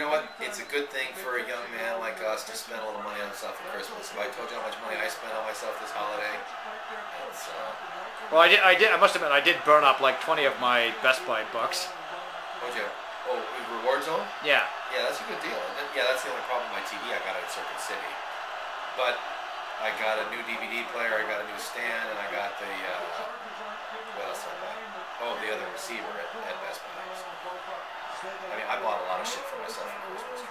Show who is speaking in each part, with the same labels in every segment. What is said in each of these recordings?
Speaker 1: know what? It's a good thing for a young man like us to spend a little money on himself for Christmas. If I told you how much money I spent on myself this holiday, it's...
Speaker 2: Well, I must admit, I did burn up like 20 of my Best Buy bucks.
Speaker 1: What'd you... Oh, Reward Zone?
Speaker 2: Yeah.
Speaker 1: Yeah, that's a good deal. Yeah, that's the only problem with my TV. I got it at Circuit City. But I got a new DVD player, I got a new stand, and I got the... what else did I buy? Oh, the other receiver at Best Buy. I mean, I bought a lot of shit for myself for Christmas.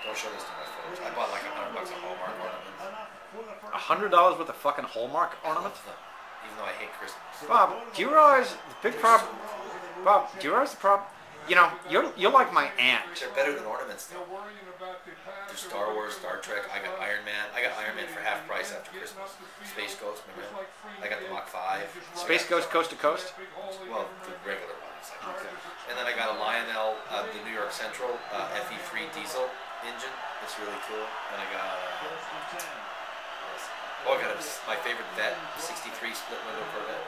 Speaker 1: Don't show this to my folks. I bought like $100 of Hallmark ornaments.
Speaker 2: $100 worth of fucking Hallmark ornaments?
Speaker 1: Even though I hate Christmas.
Speaker 2: Bob, do you realize the big problem? Bob, do you realize the problem? You know, you're like my aunt.
Speaker 1: They're better than ornaments, though. There's Star Wars, Star Trek. I got Iron Man. I got Iron Man for half price after Christmas. Space Ghost, remember? I got the Mach 5.
Speaker 2: Space Ghost Coast to Coast?
Speaker 1: Well, the regular ones.
Speaker 2: Okay.
Speaker 1: And then I got a Lionel, the New York Central FE3 diesel engine. It's really cool. And I got I got my favorite Vet 63 split window Corvette.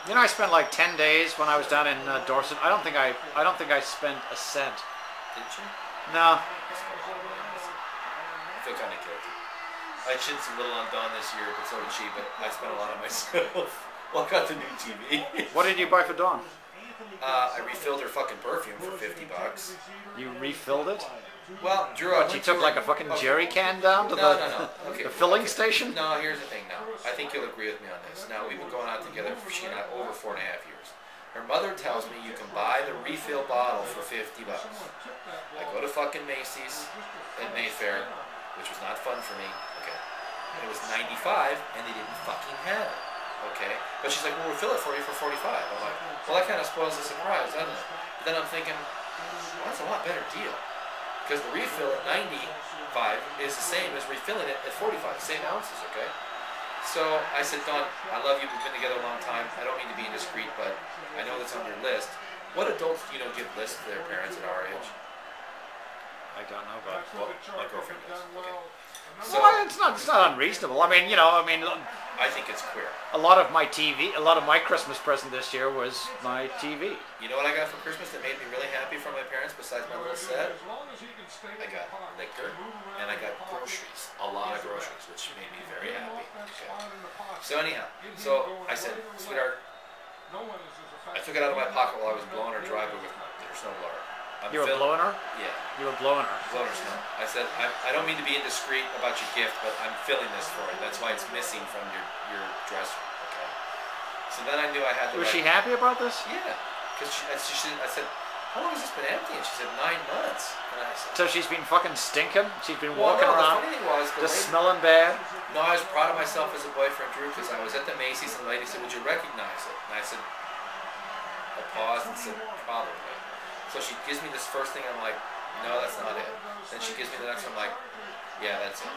Speaker 2: You know, I spent like 10 days when I was down in Dorset. I don't think I spent a cent.
Speaker 1: Didn't you?
Speaker 2: No.
Speaker 1: I feel kind of guilty. I chinned some little on Dawn this year, but so did she. But I spent a lot on myself. Well, I got the new TV.
Speaker 2: What did you buy for Dawn?
Speaker 1: I refilled her fucking perfume for $50.
Speaker 2: You refilled it?
Speaker 1: Well, Drew,
Speaker 2: She took like a fucking jerry can down to the filling station?
Speaker 1: No, here's the thing now. I think you'll agree with me on this. Now, we've been going out together for she and I over 4.5 years. Her mother tells me you can buy the refill bottle for $50. I go to fucking Macy's at Mayfair, which was not fun for me. Okay. And it was $95 and they didn't fucking have it. Okay. But she's like, well, we'll fill it for you for $45. I'm like, well, that kind of spoils the surprise, doesn't it? But then I'm thinking, well, that's a lot better deal. Because the refill at $95 is the same as refilling it at $45, same ounces, okay? So I said, Dawn, I love you, we've been together a long time. I don't mean to be indiscreet, but I know that's on your list. What adults do you know give lists to their parents at our age?
Speaker 2: I don't know, but
Speaker 1: well, my girlfriend does. Okay.
Speaker 2: So, well, it's not unreasonable. I mean, you know,
Speaker 1: I think it's queer.
Speaker 2: A lot of my Christmas present this year was my TV.
Speaker 1: You know what I got for Christmas that made me really happy from my parents besides my little set? I got liquor and I got groceries. A lot of groceries, which made me very happy. Okay. So anyhow, I said, sweetheart, I took it out of my pocket while I was blowing her driveway with her snowblower.
Speaker 2: You were blowing her?
Speaker 1: Yeah.
Speaker 2: You were blowing her?
Speaker 1: Blowing her snow. I said, I don't mean to be indiscreet about your gift, but I'm filling this for you. That's why it's missing from your dresser. Okay. So then I knew I had to...
Speaker 2: Was she happy about this?
Speaker 1: Yeah. Because I said, how long has this been empty? And she said, 9 months. And I said...
Speaker 2: So she's been fucking stinking? She's been walking around?
Speaker 1: The funny thing was...
Speaker 2: Just smelling bad?
Speaker 1: No, I was proud of myself as a boyfriend, Drew, because I was at the Macy's and the lady said, would you recognize it? And I said... I paused and said, probably. So she gives me this first thing, I'm like, no, that's not it. Then she gives me the next one, I'm like, yeah, that's it.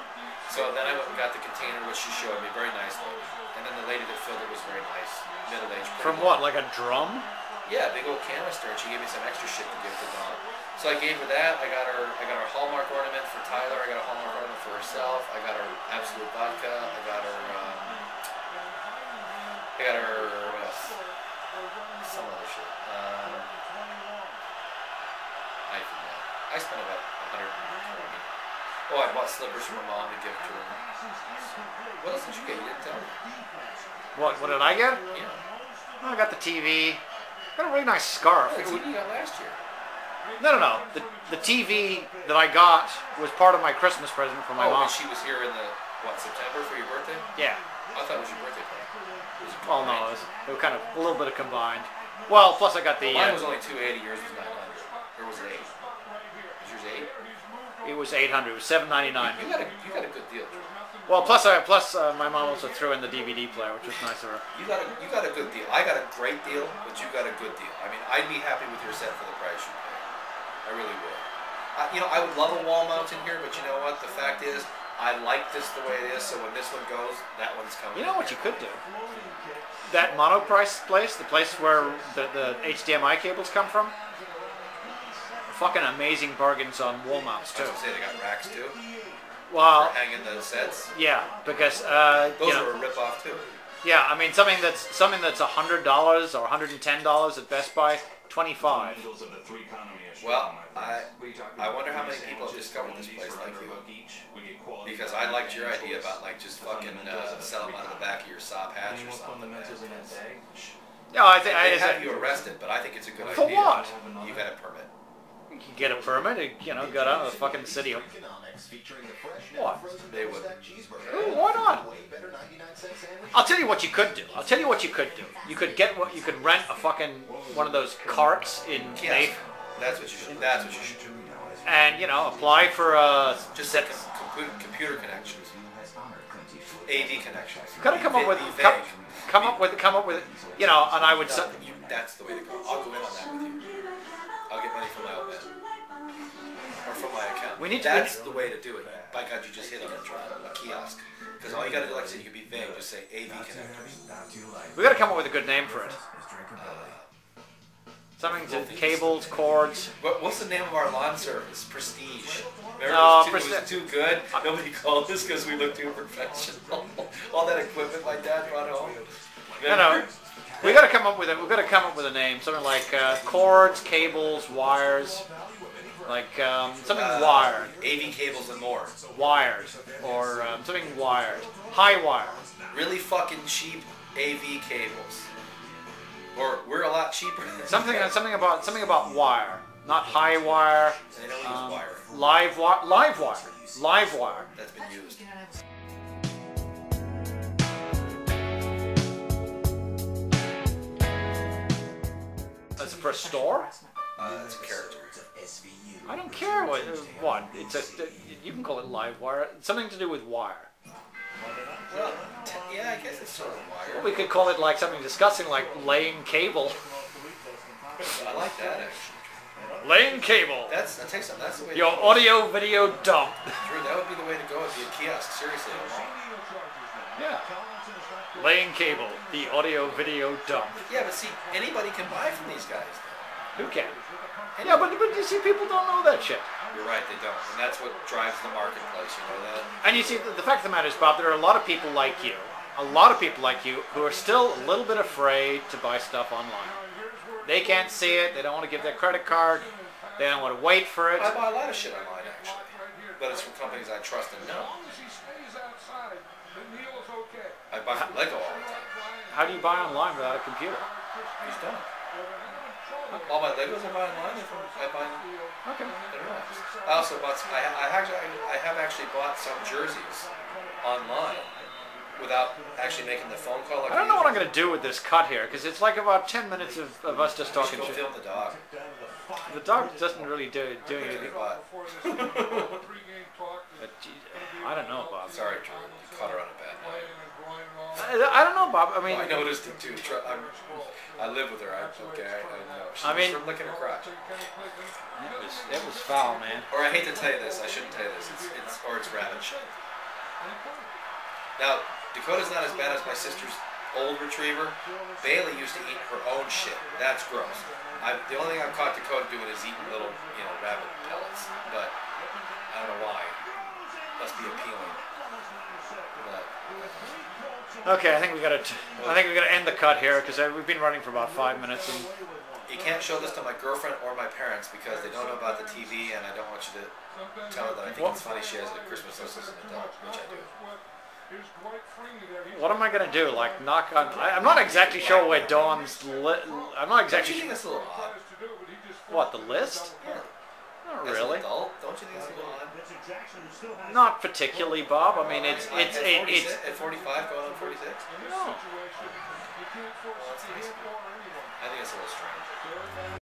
Speaker 1: So then I went and got the container, which she showed me, very nicely. And then the lady that filled it was very nice, middle-aged.
Speaker 2: From what, like a drum?
Speaker 1: Yeah, big old canister, and she gave me some extra shit to give to Dawn. So I gave her that, I got her Hallmark ornament for Tyler, I got a Hallmark ornament for herself, I got her Absolute Vodka, I got her some other shit. I forget. I spent about $120. Oh, I bought slippers for my mom to give to her. What else did you get? You didn't tell me.
Speaker 2: What did I get?
Speaker 1: Yeah.
Speaker 2: Well, I got the TV. I got a really nice scarf.
Speaker 1: Oh, the TV you got last year.
Speaker 2: No. The TV that I got was part of my Christmas present for my mom.
Speaker 1: Oh, she was here in September for your birthday?
Speaker 2: Yeah.
Speaker 1: I thought it was your birthday party.
Speaker 2: Well, no, it was kind of a little bit of combined. Well, plus I got the...
Speaker 1: Mine was only $280, yours was $900. Or was it $8? Was yours $8?
Speaker 2: It was $800. It was $7.99.
Speaker 1: You got a good deal, Drew.
Speaker 2: Well, plus my mom also threw in the DVD player, which was nice of her.
Speaker 1: You got a good deal. I got a great deal, but you got a good deal. I mean, I'd be happy with your set for the price you pay. I really would. I would love a wall mount in here, but you know what? The fact is, I like this the way it is. So when this one goes, that one's coming.
Speaker 2: You know what you could do? That Monoprice place, the place where the HDMI cables come from. Fucking amazing bargains on wall mounts too.
Speaker 1: I was gonna say they got racks too.
Speaker 2: Well,
Speaker 1: for hanging the sets.
Speaker 2: Yeah, because
Speaker 1: those are a rip off too.
Speaker 2: Yeah, I mean something that's $100 or $110 at Best Buy, $25.
Speaker 1: Well, I wonder how many people have discovered this place like you. Because I liked your idea about like just fucking sell them out of the back of your Saab hatch or something.
Speaker 2: Yeah, I think
Speaker 1: they have you arrested, but I think it's a good idea.
Speaker 2: For what?
Speaker 1: You got a permit.
Speaker 2: You can get a permit, you know, go down to the fucking city. What?
Speaker 1: They would.
Speaker 2: Ooh, why not? I'll tell you what you could do. You could rent a fucking one of those carts in
Speaker 1: Yes. That's what you should. That's what you should do.
Speaker 2: and, you know, apply for
Speaker 1: just set computer connections, AV connections.
Speaker 2: You gotta come up with come up with, you know, and I would say
Speaker 1: that's the way to go. I'll go in on that with you. I'll get money from my old man or from my account. That's the way to do it. By God, you just hit on a kiosk. Because all you gotta do, like I said, you can be vague. Just say AV connectors.
Speaker 2: We gotta come up with a good name for it. Something to cables, cords.
Speaker 1: What's the name of our lawn service? Prestige. Remember,
Speaker 2: No,
Speaker 1: it was too good. Nobody called us because we looked too professional. All that equipment my dad brought home.
Speaker 2: No. We gotta come up with a name. Something like cords, cables, wires. Like something wired.
Speaker 1: AV cables and more.
Speaker 2: Wired. Or something wired. High wire.
Speaker 1: Really fucking cheap AV cables. Or we're a lot cheaper.
Speaker 2: Something about wire, not high wire.
Speaker 1: They don't use wire.
Speaker 2: Live wire.
Speaker 1: That's been used.
Speaker 2: As for a store?
Speaker 1: It's a character.
Speaker 2: I don't care what. It's you can call it live wire. Something to do with wire.
Speaker 1: Well, yeah, I guess it's sort of wire.
Speaker 2: Well, we could call it like something disgusting, like laying cable.
Speaker 1: I like that actually.
Speaker 2: Laying cable.
Speaker 1: I'll tell you something. That's the way.
Speaker 2: Your audio video dump.
Speaker 1: Drew, that would be the way to go. It'd be a kiosk. Seriously.
Speaker 2: Yeah. Laying cable. The audio video dump.
Speaker 1: Yeah, but see, anybody can buy from these guys.
Speaker 2: Who can? Yeah, but you see, people don't know that shit.
Speaker 1: You're right, they don't, and that's what drives the marketplace. You know that.
Speaker 2: And you see, the fact of the matter is, Bob, there are a lot of people like you, who are still a little bit afraid to buy stuff online. They can't see it. They don't want to give their credit card. They don't want to wait for it.
Speaker 1: I buy a lot of shit online, actually, but it's from companies I trust and know. I buy from Lego all the time.
Speaker 2: How do you buy online without a computer?
Speaker 1: He's done. All my Legos I buy online. I buy
Speaker 2: Okay.
Speaker 1: I also bought. I have actually bought some jerseys online without actually making the phone call.
Speaker 2: I don't know what I'm going to do with this cut here, because it's like about 10 minutes of us just talking shit.
Speaker 1: Film the dog.
Speaker 2: The dog doesn't really do anything. I don't know, Bob.
Speaker 1: Sorry, Drew. You caught her on a bad night.
Speaker 2: I don't know, Bob. I mean,
Speaker 1: I noticed it too. I live with her. I know. She's from licking her crotch.
Speaker 2: It was foul, man.
Speaker 1: Or I hate to tell you this. I shouldn't tell you this. It's rabbit shit. Now, Dakota's not as bad as my sister's old retriever. Bailey used to eat her own shit. That's gross. The only thing I've caught Dakota doing is eating little, rabbit pellets. But I don't know why. Must be appealing.
Speaker 2: Okay, I think we gotta end the cut here, because we've been running for about 5 minutes. And
Speaker 1: you can't show this to my girlfriend or my parents because they don't know about the TV, and I don't want you to tell her that I think it's funny she has a Christmas list as an adult, which I do.
Speaker 2: What am I gonna do? Like knock on? I'm not exactly sure where Dawn's. I'm not exactly.
Speaker 1: Don't you think that's a little odd?
Speaker 2: What, the list?
Speaker 1: Yeah.
Speaker 2: Not
Speaker 1: As
Speaker 2: really.
Speaker 1: an adult, don't you think it's a little odd?
Speaker 2: Not particularly, Bob. I mean, it's
Speaker 1: at 45 going on 46.
Speaker 2: No.
Speaker 1: I think it's a little strange.